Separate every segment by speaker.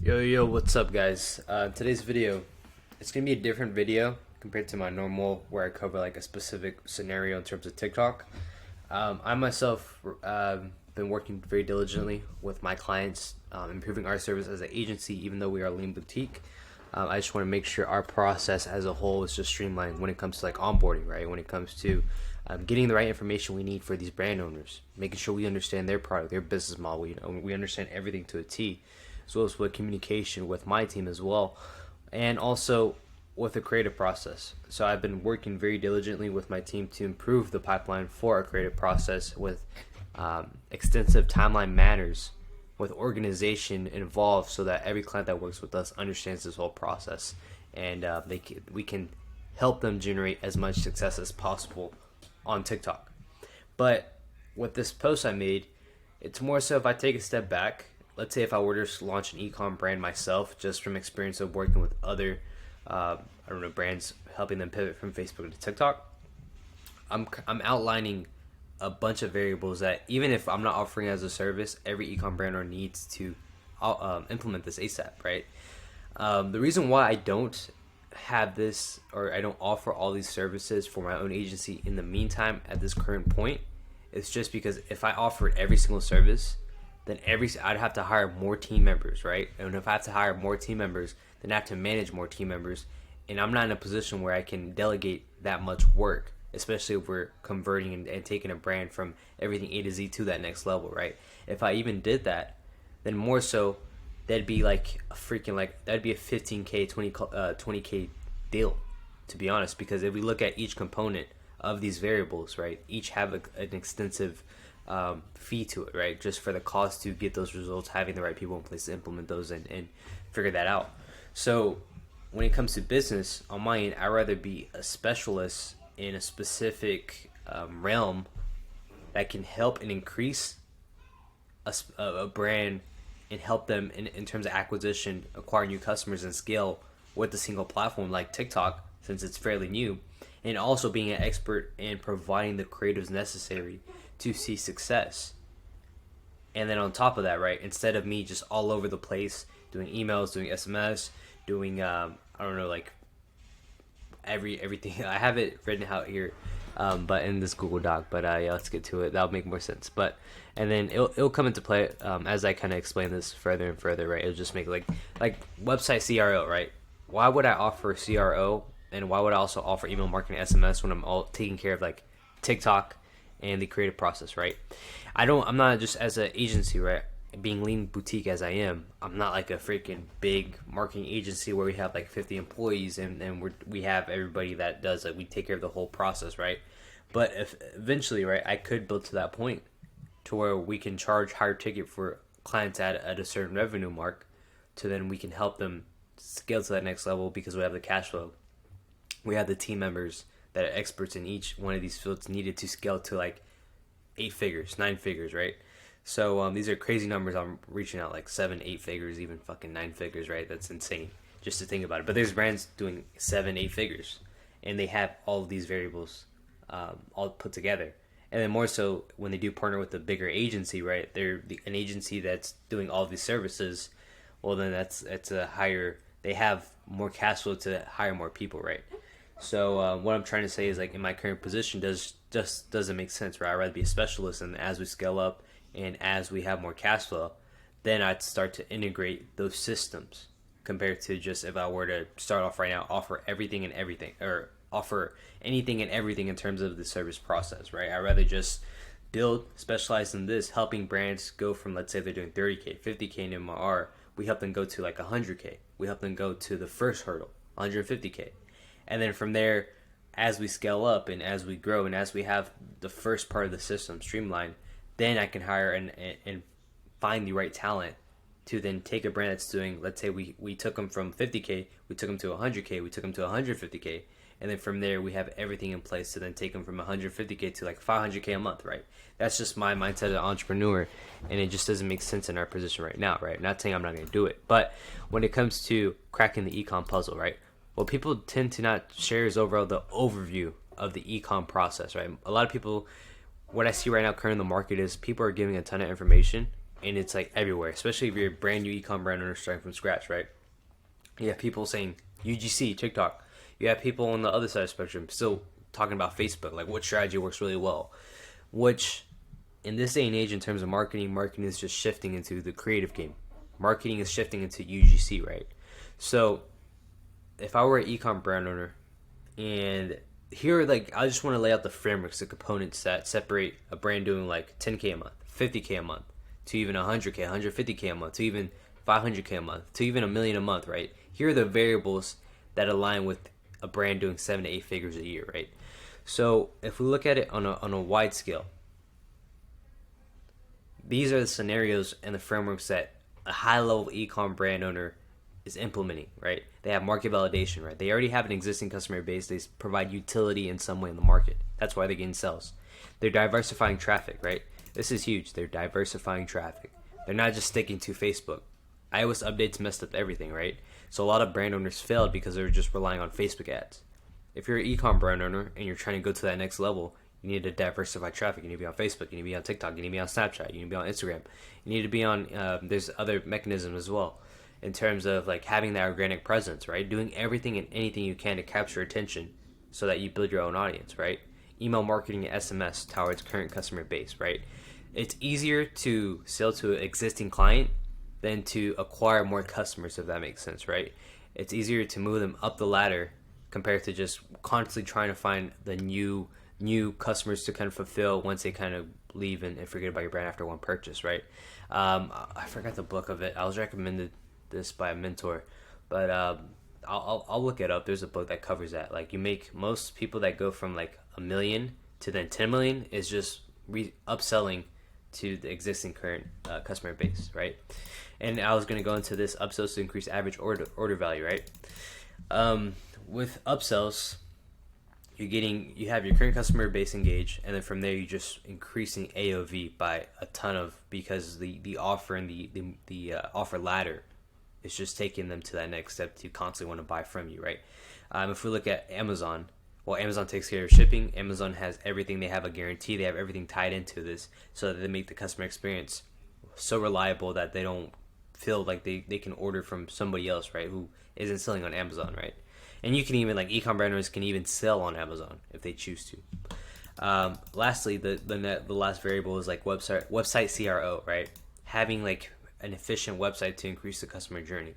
Speaker 1: Yo, what's up, guys? Today's video, it's gonna be a different video compared to my normal, where I cover like a specific scenario in terms of TikTok. I myself been working very diligently with my clients, improving our service as an agency, even though we are a lean boutique. I just want to make sure our process as a whole is just streamlined when it comes to like onboarding, right? When it comes to getting the right information we need for these brand owners, making sure we understand their product, their business model. We understand everything to a T, as well as with communication with my team as well, and also with the creative process. So I've been working very diligently with my team to improve the pipeline for our creative process with extensive timeline manners, with organization involved, so that every client that works with us understands this whole process, and we can help them generate as much success as possible on TikTok. But with this post I made, it's more so if I take a step back. Let's say if I were to launch an ecom brand myself, just from experience of working with other, brands, helping them pivot from Facebook to TikTok. I'm outlining a bunch of variables that, even if I'm not offering as a service, every ecom brand owner needs to implement this ASAP, right? The reason why I don't have this, or I don't offer all these services for my own agency in the meantime at this current point, is just because if I offered every single service, then I'd have to hire more team members, right? And if I have to hire more team members, then I have to manage more team members, and I'm not in a position where I can delegate that much work, especially if we're converting and taking a brand from everything A to Z to that next level, right? If I even did that, then more so, that'd be like that'd be a 15K, 20K deal, to be honest, because if we look at each component of these variables, right, each have an extensive fee to it, right, just for the cost to get those results, having the right people in place to implement those and figure that out. So when it comes to business, on my end, I'd rather be a specialist in a specific realm that can help and increase a brand and help them in terms of acquisition, acquire new customers, and scale with a single platform like TikTok, since it's fairly new, and also being an expert in providing the creatives necessary to see success. And then on top of that, right, instead of me just all over the place doing emails, doing SMS, doing everything. I have it written out here, but in this Google Doc. But yeah, let's get to it. That'll make more sense. But and then it'll come into play as I kind of explain this further and further, right? It'll just make like website CRO, right? Why would I offer CRO, and why would I also offer email marketing, SMS, when I'm all taking care of like TikTok and the creative process, right? I'm not just as an agency, right? Being lean boutique as I am, I'm not like a freaking big marketing agency where we have like 50 employees and we have everybody that does it. We take care of the whole process, right? But if eventually, right, I could build to that point to where we can charge higher ticket for clients at a certain revenue mark, to then we can help them scale to that next level, because we have the cash flow. We have the team members that are experts in each one of these fields needed to scale to like 8 figures, 9 figures, right? So these are crazy numbers. I'm reaching out like 7, 8 figures, even fucking 9 figures, right? That's insane just to think about it. But there's brands doing 7, 8 figures, and they have all of these variables all put together. And then more so when they do partner with a bigger agency, right? An agency that's doing all of these services. Well, then that's a higher. They have more cash flow to hire more people, right? So what I'm trying to say is, like, in my current position, doesn't make sense, right? I'd rather be a specialist, and as we scale up and as we have more cash flow, then I'd start to integrate those systems, compared to just if I were to start off right now, offer everything and everything, or offer anything and everything in terms of the service process, right? I'd rather just specialize in this, helping brands go from, let's say they're doing 30K, 50K in MR, we help them go to like 100K. We help them go to the first hurdle, 150K. And then from there, as we scale up and as we grow and as we have the first part of the system streamlined, then I can hire and find the right talent to then take a brand that's doing, let's say we took them from 50K, we took them to 100K, we took them to 150K. And then from there, we have everything in place to then take them from 150K to like 500K a month, right? That's just my mindset as an entrepreneur, and it just doesn't make sense in our position right now, right? Not saying I'm not going to do it, but when it comes to cracking the ecom puzzle, right? What people tend to not share is overall the overview of the ecom process, right? A lot of people, what I see right now currently in the market is people are giving a ton of information, and it's like everywhere, especially if you're a brand new ecom brand owner starting from scratch, right? You have people saying UGC, TikTok. You have people on the other side of the spectrum still talking about Facebook, like what strategy works really well. Which, in this day and age, in terms of marketing is just shifting into the creative game. Marketing is shifting into UGC, right? So, if I were an ecom brand owner, and here, like, I just want to lay out the frameworks, the components that separate a brand doing like 10K a month, 50K a month, to even 100K, 150K a month, to even 500K a month, to even $1 million a month, right? Here are the variables that align with a brand doing 7 to 8 figures a year, right? So if we look at it on a wide scale, these are the scenarios and the frameworks that a high-level ecom brand owner is implementing, right? They have market validation, right? They already have an existing customer base. They provide utility in some way in the market. That's why they're getting sales. They're diversifying traffic, right? This is huge. They're diversifying traffic. They're not just sticking to Facebook. iOS updates messed up everything, right? So a lot of brand owners failed because they were just relying on Facebook ads. If you're an ecom brand owner and you're trying to go to that next level, you need to diversify traffic. You need to be on Facebook. You need to be on TikTok. You need to be on Snapchat. You need to be on Instagram. You need to be on, there's other mechanisms as well in terms of like having that organic presence, right? Doing everything and anything you can to capture attention so that you build your own audience, right? Email marketing and SMS towards current customer base, right? It's easier to sell to an existing client than to acquire more customers, if that makes sense, right? It's easier to move them up the ladder compared to just constantly trying to find the new customers to kind of fulfill once they kind of leave and forget about your brand after one purchase, right? I forgot the book of it. I was recommended this by a mentor, but I'll look it up. There's a book that covers that. Like, you make most people that go from like 1 million to then 10 million is just upselling to the existing current customer base, right? And I was going to go into this upsells to increase average order value, right? With upsells, you have your current customer base engaged, and then from there you're just increasing AOV by a ton of, because the offer and the offer ladder is just taking them to that next step to constantly want to buy from you, right? If we look at Amazon, well, Amazon takes care of shipping. Amazon has everything. They have a guarantee. They have everything tied into this so that they make the customer experience so reliable that they don't feel like they can order from somebody else, right, who isn't selling on Amazon, right? And you can even, like, ecom brand owners can even sell on Amazon if they choose to. Lastly, the last variable is like website CRO, right? Having like an efficient website to increase the customer journey.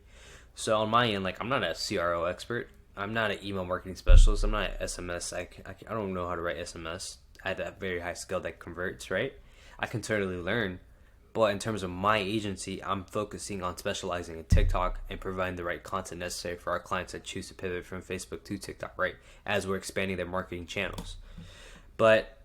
Speaker 1: So on my end, like, I'm not a CRO expert. I'm not an email marketing specialist. I'm not an SMS. I don't know how to write SMS at that very high scale that converts, right? I can totally learn. But in terms of my agency, I'm focusing on specializing in TikTok and providing the right content necessary for our clients that choose to pivot from Facebook to TikTok, right? As we're expanding their marketing channels. But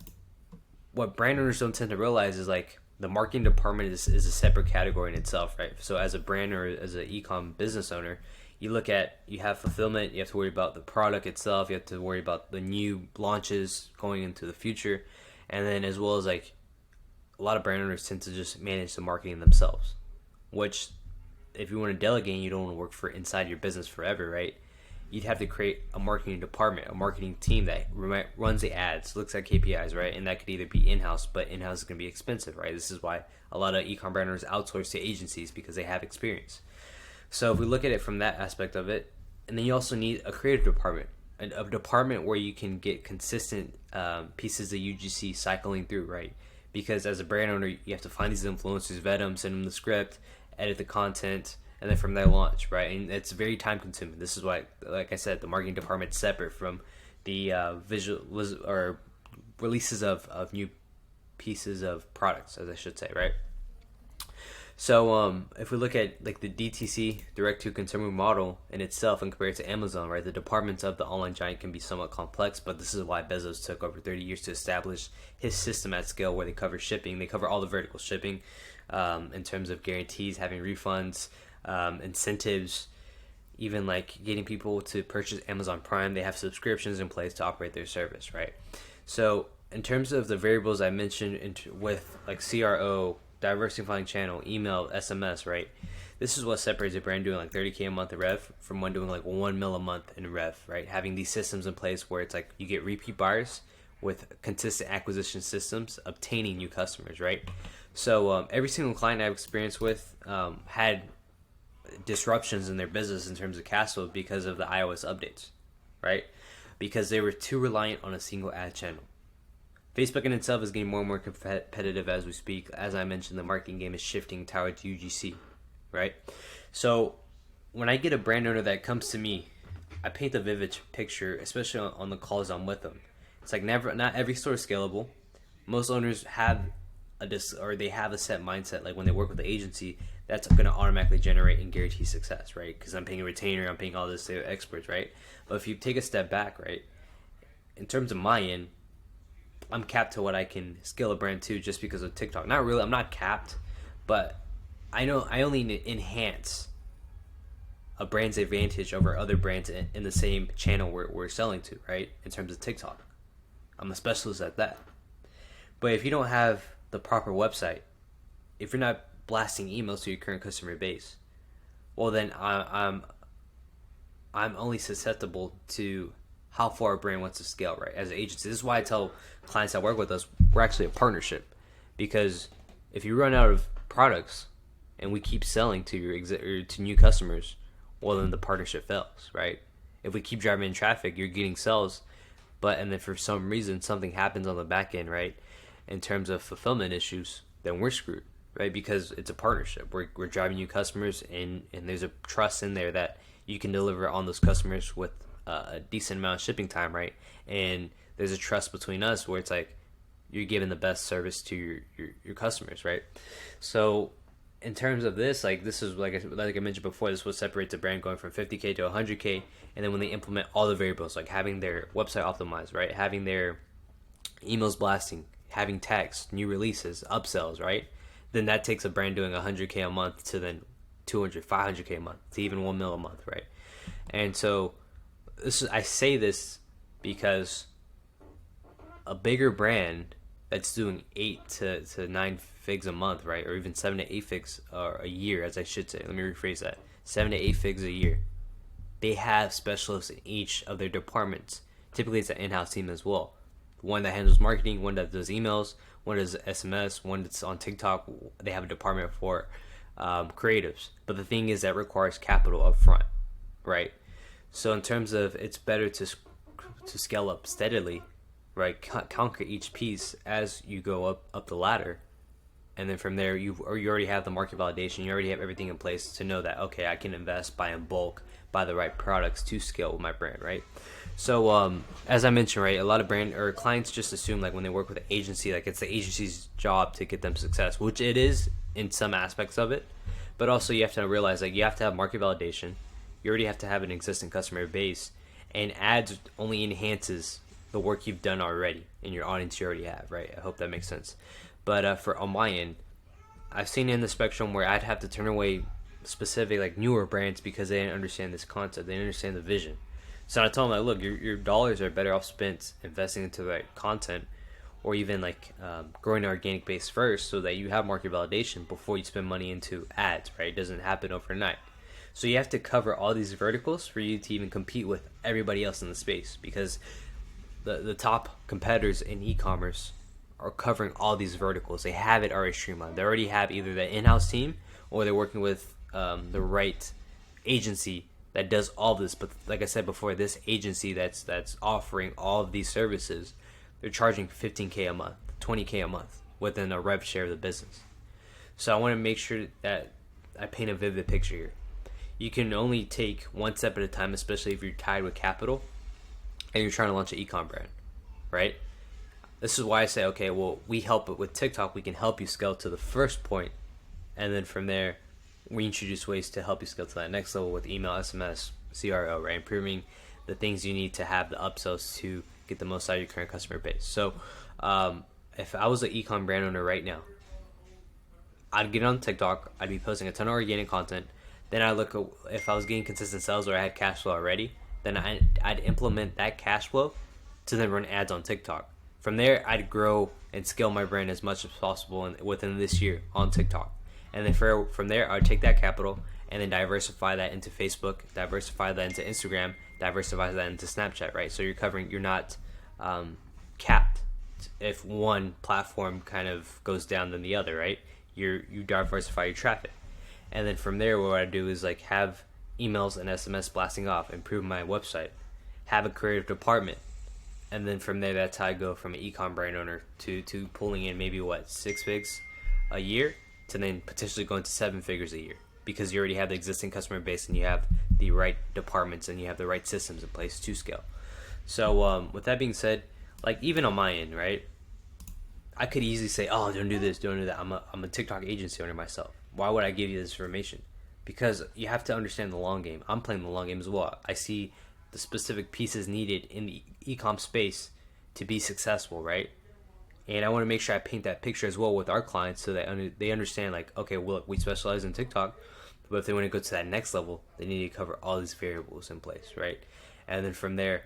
Speaker 1: what brand owners don't tend to realize is, like, the marketing department is a separate category in itself, right? So as a brand or as an ecom business owner, you have fulfillment, you have to worry about the product itself, you have to worry about the new launches going into the future, and then as well as, like, a lot of brand owners tend to just manage the marketing themselves, which, if you want to delegate and you don't want to work for inside your business forever, right? You'd have to create a marketing department, a marketing team that runs the ads, looks at KPIs, right? And that could either be in-house, but in-house is going to be expensive, right? This is why a lot of ecom brand owners outsource to agencies, because they have experience. So if we look at it from that aspect of it, and then you also need a creative department, a department where you can get consistent pieces of UGC cycling through, right? Because as a brand owner, you have to find these influencers, vet them, send them the script, edit the content, and then from there launch, right? And it's very time consuming. This is why, like I said, the marketing department's separate from the releases of new pieces of products, as I should say, right? So if we look at like the DTC, direct to consumer model in itself and compare it to Amazon, right, the departments of the online giant can be somewhat complex, but this is why Bezos took over 30 years to establish his system at scale, where they cover shipping. They cover all the vertical shipping in terms of guarantees, having refunds, incentives, even like getting people to purchase Amazon Prime. They have subscriptions in place to operate their service, right? So in terms of the variables I mentioned with like CRO, diversifying channel, email, SMS, right? This is what separates a brand doing like 30K a month in rev from one doing like 1 mil a month in rev, right? Having these systems in place where it's like you get repeat buyers with consistent acquisition systems, obtaining new customers, right? So every single client I've experienced with had disruptions in their business in terms of cash flow because of the iOS updates, right? Because they were too reliant on a single ad channel. Facebook in itself is getting more and more competitive as we speak. As I mentioned, the marketing game is shifting towards UGC, right? So when I get a brand owner that comes to me, I paint a vivid picture, especially on the calls I'm with them. It's like not every store is scalable. Most owners have they have a set mindset. Like when they work with the agency, that's going to automatically generate and guarantee success, right? Because I'm paying a retainer, I'm paying all this to experts, right? But if you take a step back, right, in terms of my end, I'm capped to what I can scale a brand to just because of TikTok. Not really, I'm not capped, but I know I only enhance a brand's advantage over other brands in the same channel we're selling to, right? In terms of TikTok, I'm a specialist at that. But if you don't have the proper website, if you're not blasting emails to your current customer base, well then I'm only susceptible to how far a brand wants to scale, right? As an agency, this is why I tell clients that work with us, we're actually a partnership, because if you run out of products and we keep selling to to new customers, well then the partnership fails, right? If we keep driving in traffic, you're getting sales, and then for some reason something happens on the back end, right, in terms of fulfillment issues, then we're screwed, right? Because it's a partnership. We're driving new customers, and there's a trust in there that you can deliver on those customers with a decent amount of shipping time, right? And there's a trust between us where it's like you're giving the best service to your customers, right? So in terms of this, like this is like I mentioned before, this is what separates a brand going from 50K to 100K, and then when they implement all the variables, like having their website optimized, right, having their emails blasting, having text, new releases, upsells, right, then that takes a brand doing 100K a month to then 200, 500K a month to even 1 mil a month, right? And so I say this because a bigger brand that's doing 8 to 9 figs a month, right, or even 7 to 8 figs a year, as I should say. Let me rephrase that: 7 to 8 figs a year. They have specialists in each of their departments. Typically, it's an in-house team as well. One that handles marketing, one that does emails, one does SMS, one that's on TikTok. They have a department for creatives. But the thing is that requires capital up front, right? So in terms of, it's better to scale up steadily, right? Conquer each piece as you go up the ladder, and then from there you already have the market validation. You already have everything in place to know that, okay, I can invest, buy in bulk, buy the right products to scale with my brand, right? So as I mentioned, right, a lot of brand or clients just assume like when they work with an agency, like it's the agency's job to get them success, which it is in some aspects of it, but also you have to realize like you have to have market validation. You already have to have an existing customer base, and ads only enhances the work you've done already in your audience you already have, right? I hope that makes sense. But on my end, I've seen in the spectrum where I'd have to turn away specific like newer brands because they didn't understand this concept, they didn't understand the vision. So I told them like, look, your dollars are better off spent investing into the right content, or even like growing an organic base first, so that you have market validation before you spend money into ads, right? It doesn't happen overnight. So you have to cover all these verticals for you to even compete with everybody else in the space, because the top competitors in e-commerce are covering all these verticals. They have it already streamlined. They already have either the in-house team, or they're working with the right agency that does all this. But like I said before, this agency that's offering all of these services, they're charging 15K a month, 20K a month within a rev share of the business. So I want to make sure that I paint a vivid picture here. You can only take one step at a time, especially if you're tied with capital and you're trying to launch an econ brand, right? This is why I say, okay, well, we help it with TikTok. We can help you scale to the first point, and then from there, we introduce ways to help you scale to that next level with email, SMS, CRO, right? Improving the things you need to have the upsells to get the most out of your current customer base. So if I was an econ brand owner right now, I'd get on TikTok. I'd be posting a ton of organic content. Then I look at if I was getting consistent sales or I had cash flow already, then I'd implement that cash flow to then run ads on TikTok. From there, I'd grow and scale my brand as much as possible within this year on TikTok. And then from there, I'd take that capital and then diversify that into Facebook, diversify that into Instagram, diversify that into Snapchat, right? So you're not capped if one platform kind of goes down than the other, right? You diversify your traffic, and then from there, what I do is like have emails and SMS blasting off, improve my website, have a creative department, and then from there, that's how I go from an ecom brand owner to pulling in maybe what 6 figs a year to then potentially going to 7 figures a year, because you already have the existing customer base and you have the right departments and you have the right systems in place to scale. So with that being said, like even on my end, right, I could easily say, oh, don't do this, don't do that. I'm a TikTok agency owner myself. Why would I give you this information? Because you have to understand the long game. I'm playing the long game as well. I see the specific pieces needed in the ecom space to be successful, right? And I want to make sure I paint that picture as well with our clients so that they understand, like, okay, well, we specialize in TikTok, but if they want to go to that next level, they need to cover all these variables in place, right? And then from there,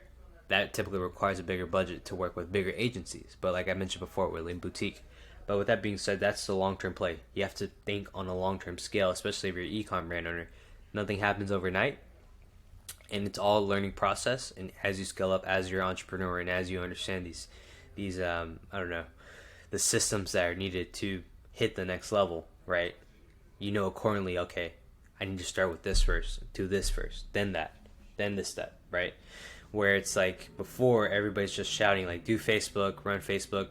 Speaker 1: that typically requires a bigger budget to work with bigger agencies. But like I mentioned before, we're in boutique. But with that being said, that's the long-term play. You have to think on a long-term scale, especially if you're an ecom brand owner. Nothing happens overnight, and it's all a learning process. And as you scale up, as you're an entrepreneur, and as you understand these I don't know, the systems that are needed to hit the next level, right? You know accordingly, okay, I need to start with this first, do this first, then that, then this step, right? Where it's like before, everybody's just shouting like, do Facebook, run Facebook,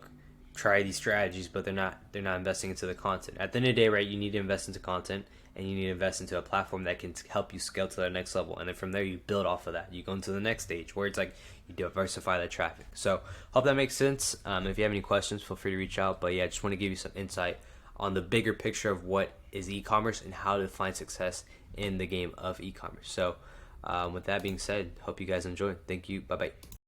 Speaker 1: try these strategies, but they're not investing into the content. At the end of the day, right, you need to invest into content, and you need to invest into a platform that can help you scale to the next level. And then from there, you build off of that. You go into the next stage where it's like you diversify the traffic. So hope that makes sense. If you have any questions, feel free to reach out. But yeah, I just want to give you some insight on the bigger picture of what is e-commerce and how to find success in the game of e-commerce. So with that being said, hope you guys enjoy. Thank you. Bye-bye.